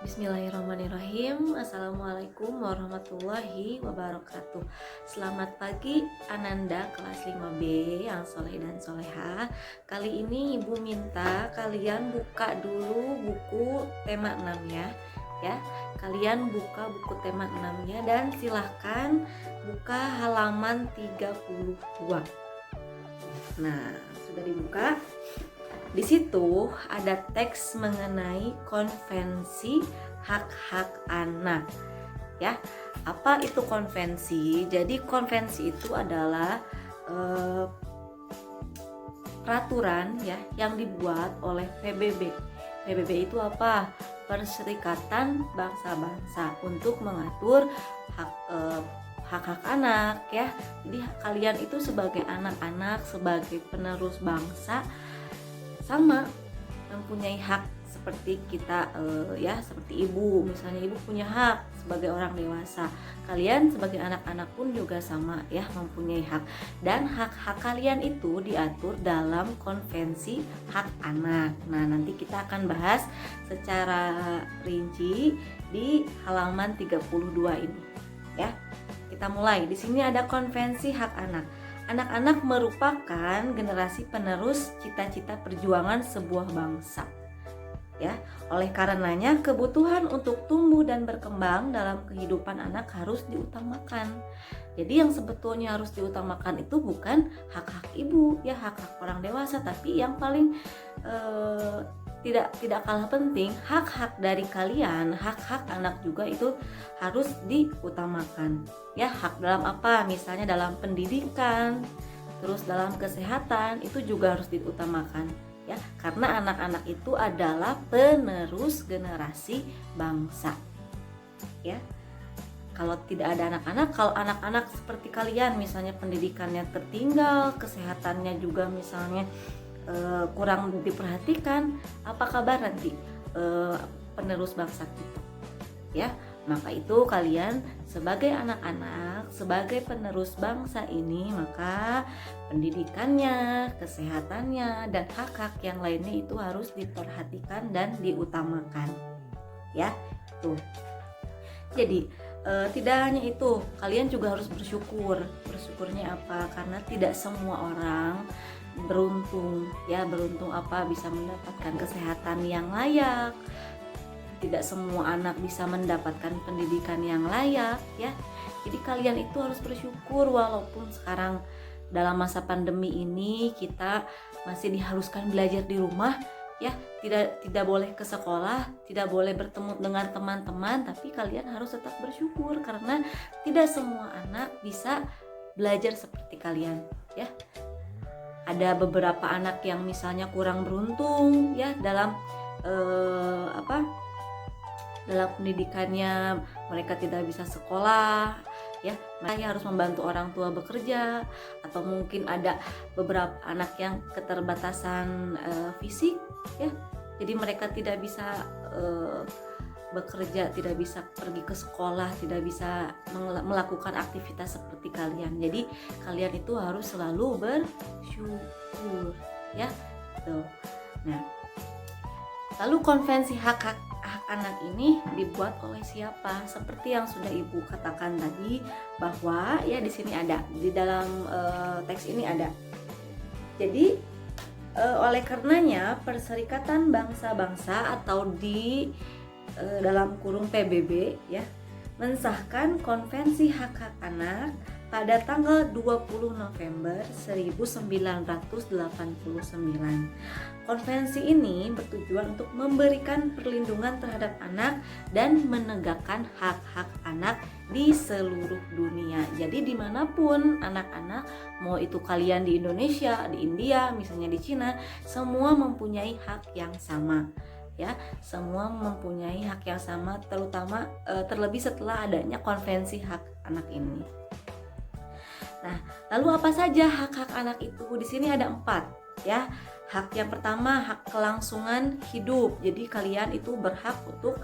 Bismillahirrahmanirrahim. Assalamualaikum warahmatullahi wabarakatuh. Selamat pagi Ananda kelas 5B yang soleh dan soleha. Kali ini ibu minta kalian buka dulu buku tema 6 ya. Kalian buka buku tema 6 dan silahkan buka halaman 32. Nah, sudah dibuka. Di situ ada teks mengenai konvensi hak-hak anak. Ya, apa itu konvensi? Jadi konvensi itu adalah peraturan ya yang dibuat oleh PBB. PBB itu apa? Perserikatan Bangsa-Bangsa untuk mengatur hak-hak anak ya. Jadi kalian itu sebagai anak-anak, sebagai penerus bangsa sama mempunyai hak seperti kita seperti ibu, misalnya ibu punya hak sebagai orang dewasa, kalian sebagai anak-anak pun juga sama ya, mempunyai hak, dan hak-hak kalian itu diatur dalam konvensi hak anak. Nah, nanti kita akan bahas secara rinci di halaman 32 ini ya. Kita mulai. Di sini ada konvensi hak anak. Anak-anak merupakan generasi penerus cita-cita perjuangan sebuah bangsa. Ya, oleh karenanya kebutuhan untuk tumbuh dan berkembang dalam kehidupan anak harus diutamakan. Jadi yang sebetulnya harus diutamakan itu bukan hak-hak ibu, ya hak-hak orang dewasa, tapi yang paling tidak kalah penting, hak-hak dari kalian, hak-hak anak juga itu harus diutamakan. Ya, hak dalam apa? Misalnya dalam pendidikan, terus dalam kesehatan itu juga harus diutamakan. Ya, karena anak-anak itu adalah penerus generasi bangsa. Ya. Kalau tidak ada anak-anak, kalau anak-anak seperti kalian misalnya pendidikannya tertinggal, kesehatannya juga misalnya kurang diperhatikan, apa kabar nanti penerus bangsa kita ya. Maka itu kalian sebagai anak-anak, sebagai penerus bangsa ini, maka pendidikannya, kesehatannya, dan hak-hak yang lainnya itu harus diperhatikan dan diutamakan ya. Tuh. Jadi tidak hanya itu, kalian juga harus bersyukur. Bersyukurnya apa? Karena tidak semua orang beruntung apa bisa mendapatkan kesehatan yang layak, tidak semua anak bisa mendapatkan pendidikan yang layak ya. Jadi kalian itu harus bersyukur, walaupun sekarang dalam masa pandemi ini kita masih diharuskan belajar di rumah ya, tidak boleh ke sekolah, tidak boleh bertemu dengan teman-teman, tapi kalian harus tetap bersyukur karena tidak semua anak bisa belajar seperti kalian ya. Ada beberapa anak yang misalnya kurang beruntung ya dalam dalam pendidikannya, mereka tidak bisa sekolah ya, mereka harus membantu orang tua bekerja, atau mungkin ada beberapa anak yang keterbatasan fisik ya, jadi mereka tidak bisa bekerja, tidak bisa pergi ke sekolah, tidak bisa melakukan aktivitas seperti kalian. Jadi kalian itu harus selalu bersyukur ya. Tuh. Nah, lalu konvensi hak anak ini dibuat oleh siapa? Seperti yang sudah ibu katakan tadi, bahwa ya di sini ada, di dalam teks ini ada. Jadi oleh karenanya Perserikatan Bangsa-Bangsa atau di dalam kurung PBB ya, mensahkan Konvensi Hak-Hak Anak pada tanggal 20 November 1989. Konvensi ini bertujuan untuk memberikan perlindungan terhadap anak dan menegakkan hak-hak anak di seluruh dunia. Jadi dimanapun anak-anak, mau itu kalian di Indonesia, di India, misalnya di Cina, semua mempunyai hak yang sama. Ya, semua mempunyai hak yang sama, terutama terlebih setelah adanya konvensi hak anak ini. Nah, lalu apa saja hak-hak anak itu? Di sini ada 4 ya. Hak yang pertama, hak kelangsungan hidup. Jadi kalian itu berhak untuk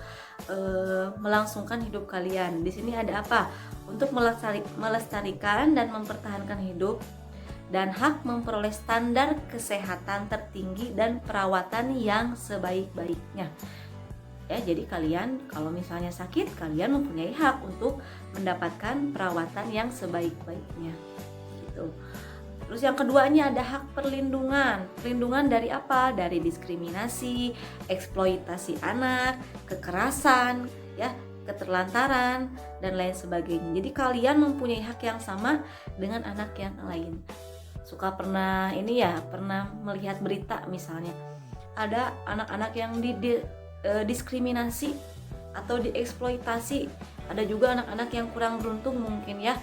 melangsungkan hidup kalian. Di sini ada apa? Untuk melestarikan dan mempertahankan hidup, dan hak memperoleh standar kesehatan tertinggi dan perawatan yang sebaik-baiknya. Ya, jadi kalian kalau misalnya sakit, kalian mempunyai hak untuk mendapatkan perawatan yang sebaik-baiknya. Gitu. Terus yang keduanya ada hak perlindungan. Perlindungan dari apa? Dari diskriminasi, eksploitasi anak, kekerasan, ya, keterlantaran dan lain sebagainya. Jadi kalian mempunyai hak yang sama dengan anak yang lain. Suka pernah pernah melihat berita misalnya ada anak-anak yang diskriminasi atau dieksploitasi. Ada juga anak-anak yang kurang beruntung mungkin ya.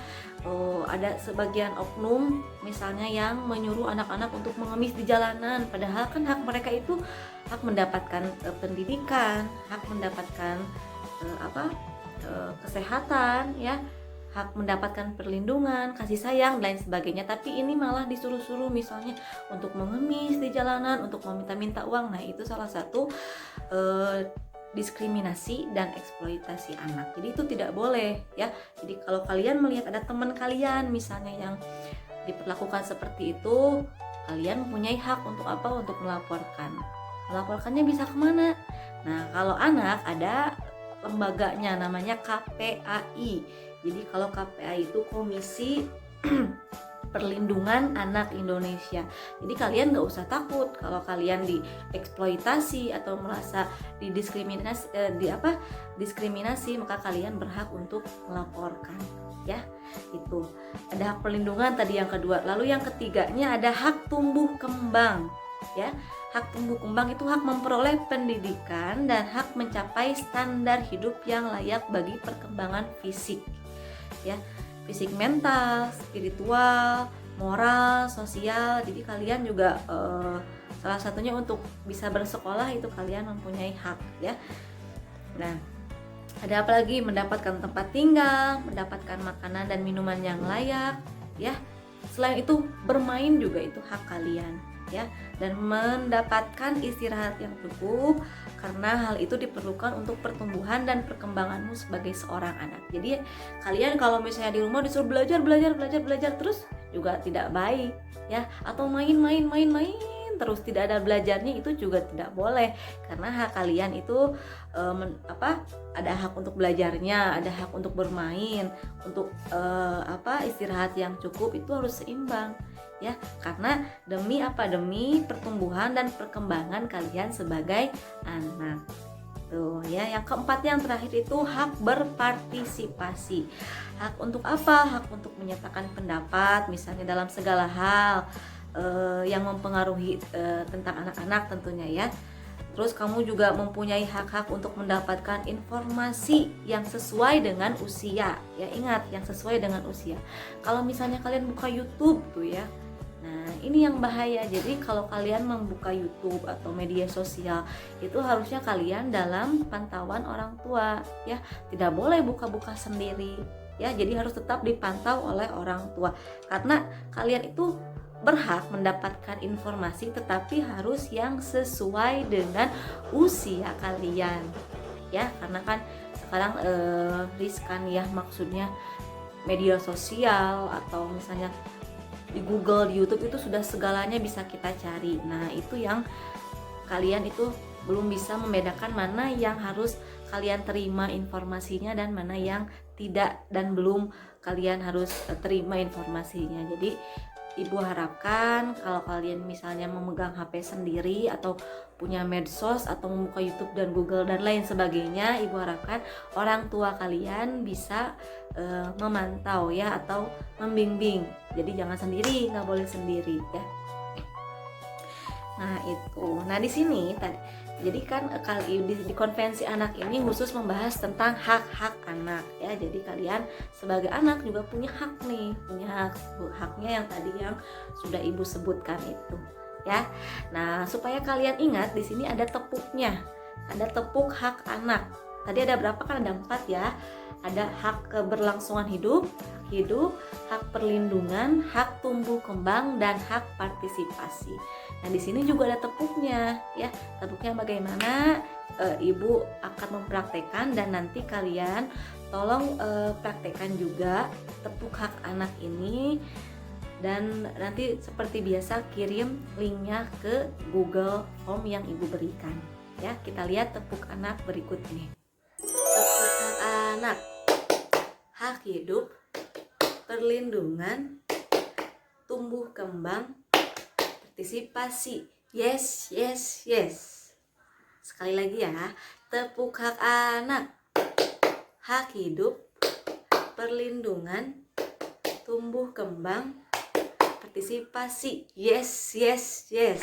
Ada sebagian oknum misalnya yang menyuruh anak-anak untuk mengemis di jalanan, padahal kan hak mereka itu hak mendapatkan pendidikan, hak mendapatkan kesehatan ya, hak mendapatkan perlindungan, kasih sayang dan lain sebagainya. Tapi ini malah disuruh-suruh misalnya untuk mengemis di jalanan, untuk meminta-minta uang. Nah, itu salah satu diskriminasi dan eksploitasi anak. Jadi itu tidak boleh ya. Jadi kalau kalian melihat ada teman kalian misalnya yang diperlakukan seperti itu, kalian mempunyai hak untuk apa? Untuk melaporkan. Melaporkannya bisa kemana? Nah, kalau anak ada lembaganya namanya KPAI. Jadi kalau KPAI itu Komisi Perlindungan Anak Indonesia. Jadi kalian nggak usah takut kalau kalian dieksploitasi atau merasa diskriminasi, maka kalian berhak untuk melaporkan ya. Itu ada hak perlindungan tadi yang kedua. Lalu yang ketiganya ada hak tumbuh kembang ya. Hak tumbuh kembang itu hak memperoleh pendidikan dan hak mencapai standar hidup yang layak bagi perkembangan fisik ya, fisik, mental, spiritual, moral, sosial. Jadi kalian juga salah satunya untuk bisa bersekolah itu kalian mempunyai hak ya. Nah, ada apa lagi? Mendapatkan tempat tinggal, mendapatkan makanan dan minuman yang layak ya. Selain itu bermain juga itu hak kalian ya, dan mendapatkan istirahat yang cukup karena hal itu diperlukan untuk pertumbuhan dan perkembanganmu sebagai seorang anak. Jadi kalian kalau misalnya di rumah disuruh belajar terus juga tidak baik ya, atau main terus tidak ada belajarnya, itu juga tidak boleh, karena hak kalian itu ada hak untuk belajarnya, ada hak untuk bermain, untuk istirahat yang cukup, itu harus seimbang ya, karena demi pertumbuhan dan perkembangan kalian sebagai anak. Tuh ya, yang keempat yang terakhir itu hak berpartisipasi. Hak untuk apa? Hak untuk menyatakan pendapat misalnya dalam segala hal yang mempengaruhi tentang anak-anak tentunya ya. Terus kamu juga mempunyai hak-hak untuk mendapatkan informasi yang sesuai dengan usia ya. Ingat, yang sesuai dengan usia. Kalau misalnya kalian buka YouTube tuh ya, nah ini yang bahaya. Jadi kalau kalian membuka YouTube atau media sosial, itu harusnya kalian dalam pantauan orang tua ya. Tidak boleh buka-buka sendiri ya. Jadi harus tetap dipantau oleh orang tua, karena kalian itu berhak mendapatkan informasi, tetapi harus yang sesuai dengan usia kalian ya. Karena kan sekarang riskan ya, maksudnya media sosial atau misalnya di Google, di YouTube itu sudah segalanya bisa kita cari. Nah, itu yang kalian itu belum bisa membedakan mana yang harus kalian terima informasinya dan mana yang tidak, dan belum kalian harus terima informasinya. Jadi Ibu harapkan kalau kalian misalnya memegang HP sendiri atau punya medsos atau membuka YouTube dan Google dan lain sebagainya, Ibu harapkan orang tua kalian bisa memantau ya, atau membimbing. Jadi jangan sendiri, nggak boleh sendiri ya. Nah itu, nah di sini tadi, jadi kan di konvensi anak ini khusus membahas tentang hak-hak anak ya. Jadi kalian sebagai anak juga punya hak nih, punya haknya yang tadi yang sudah Ibu sebutkan itu ya. Nah supaya kalian ingat, di sini ada tepuknya, ada tepuk hak anak. Tadi ada berapa kan? Ada 4 ya. Ada hak keberlangsungan hidup, hak perlindungan, hak tumbuh kembang, dan hak partisipasi. Nah di sini juga ada tepuknya ya. Tepuknya bagaimana? Ibu akan mempraktekkan dan nanti kalian tolong praktekkan juga tepuk hak anak ini, dan nanti seperti biasa kirim linknya ke Google Form yang Ibu berikan Ya, kita lihat tepuk anak berikut ini. Tepuk hak anak. Hak hidup, perlindungan, tumbuh kembang, partisipasi. Yes, yes, yes. Sekali lagi ya, tepuk hak anak. Hak hidup, perlindungan, tumbuh kembang, partisipasi. Yes, yes, yes.